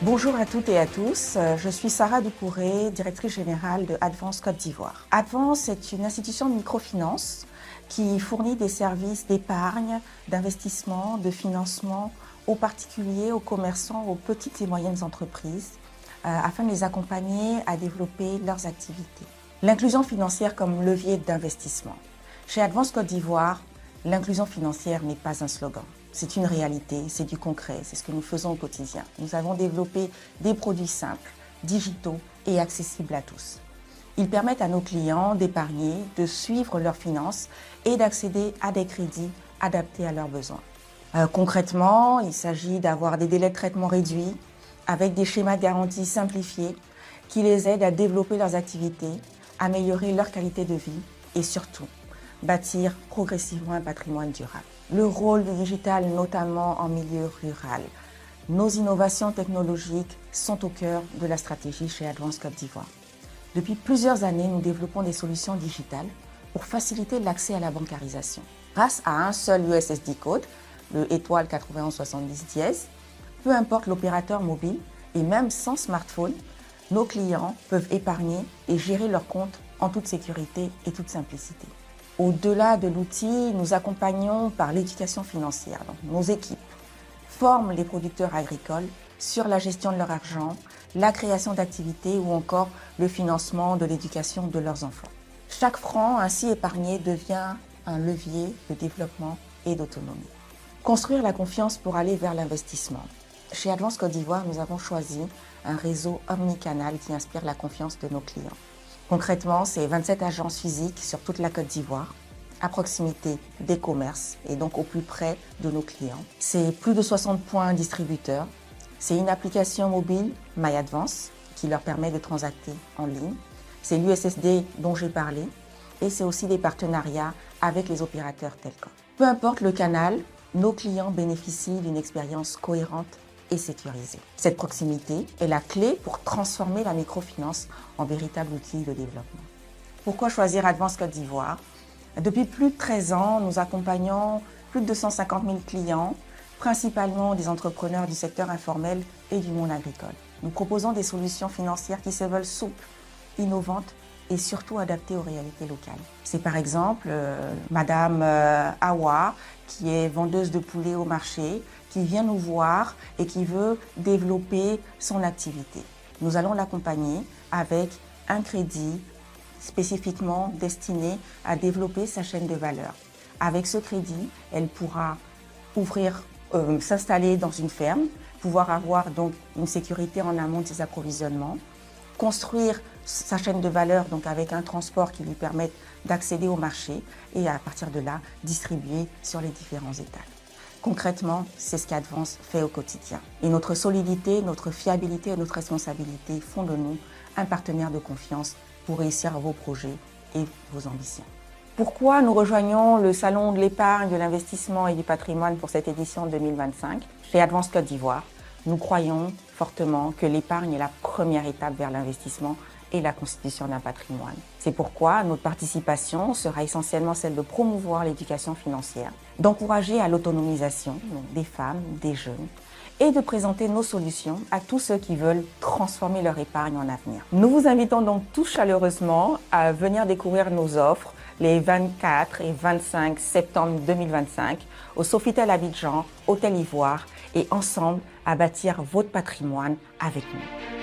Bonjour à toutes et à tous, je suis Sarah Ducouré, directrice générale de Advance Côte d'Ivoire. Advance est une institution de microfinance qui fournit des services d'épargne, d'investissement, de financement aux particuliers, aux commerçants, aux petites et moyennes entreprises afin de les accompagner à développer leurs activités. L'inclusion financière comme levier d'investissement. Chez Advance Côte d'Ivoire, l'inclusion financière n'est pas un slogan. C'est une réalité, c'est du concret, c'est ce que nous faisons au quotidien. Nous avons développé des produits simples, digitaux et accessibles à tous. Ils permettent à nos clients d'épargner, de suivre leurs finances et d'accéder à des crédits adaptés à leurs besoins. Concrètement, il s'agit d'avoir des délais de traitement réduits avec des schémas de garantie simplifiés qui les aident à développer leurs activités, améliorer leur qualité de vie et surtout bâtir progressivement un patrimoine durable. Le rôle du digital, notamment en milieu rural. Nos innovations technologiques sont au cœur de la stratégie chez Advance Côte d'Ivoire. Depuis plusieurs années, nous développons des solutions digitales pour faciliter l'accès à la bancarisation. Grâce à un seul USSD code, le étoile 9170 #, peu importe l'opérateur mobile et même sans smartphone, nos clients peuvent épargner et gérer leur compte en toute sécurité et toute simplicité. Au-delà de l'outil, nous accompagnons par l'éducation financière. Donc, nos équipes forment les producteurs agricoles sur la gestion de leur argent, la création d'activités ou encore le financement de l'éducation de leurs enfants. Chaque franc ainsi épargné devient un levier de développement et d'autonomie. Construire la confiance pour aller vers l'investissement. Chez Advance Côte d'Ivoire, nous avons choisi un réseau omnicanal qui inspire la confiance de nos clients. Concrètement, c'est 27 agences physiques sur toute la Côte d'Ivoire, à proximité des commerces et donc au plus près de nos clients. C'est plus de 60 points distributeurs. C'est une application mobile, MyAdvance, qui leur permet de transacter en ligne. C'est l'USSD dont j'ai parlé et c'est aussi des partenariats avec les opérateurs telco. Peu importe le canal, nos clients bénéficient d'une expérience cohérente et sécurisée. Cette proximité est la clé pour transformer la microfinance en véritable outil de développement. Pourquoi choisir Advance Côte d'Ivoire? Depuis plus de 13 ans, nous accompagnons plus de 250 000 clients, principalement des entrepreneurs du secteur informel et du monde agricole. Nous proposons des solutions financières qui se veulent souples, innovantes et surtout adaptées aux réalités locales. C'est par exemple Madame Awa, qui est vendeuse de poulet au marché, qui vient nous voir et qui veut développer son activité. Nous allons l'accompagner avec un crédit spécifiquement destiné à développer sa chaîne de valeur. Avec ce crédit, elle pourra s'installer dans une ferme, pouvoir avoir donc une sécurité en amont de ses approvisionnements, construire sa chaîne de valeur donc avec un transport qui lui permette d'accéder au marché et à partir de là, distribuer sur les différents étals. Concrètement, c'est ce qu'Advance fait au quotidien. Et notre solidité, notre fiabilité et notre responsabilité font de nous un partenaire de confiance pour réussir vos projets et vos ambitions. Pourquoi nous rejoignons le Salon de l'épargne, de l'investissement et du patrimoine pour cette édition 2025 chez Advance Côte d'Ivoire? Nous croyons fortement que l'épargne est la première étape vers l'investissement et la constitution d'un patrimoine. C'est pourquoi notre participation sera essentiellement celle de promouvoir l'éducation financière, d'encourager à l'autonomisation des femmes, des jeunes, et de présenter nos solutions à tous ceux qui veulent transformer leur épargne en avenir. Nous vous invitons donc tous chaleureusement à venir découvrir nos offres les 24 et 25 septembre 2025 au Sofitel Abidjan, Hôtel Ivoire et ensemble à bâtir votre patrimoine avec nous.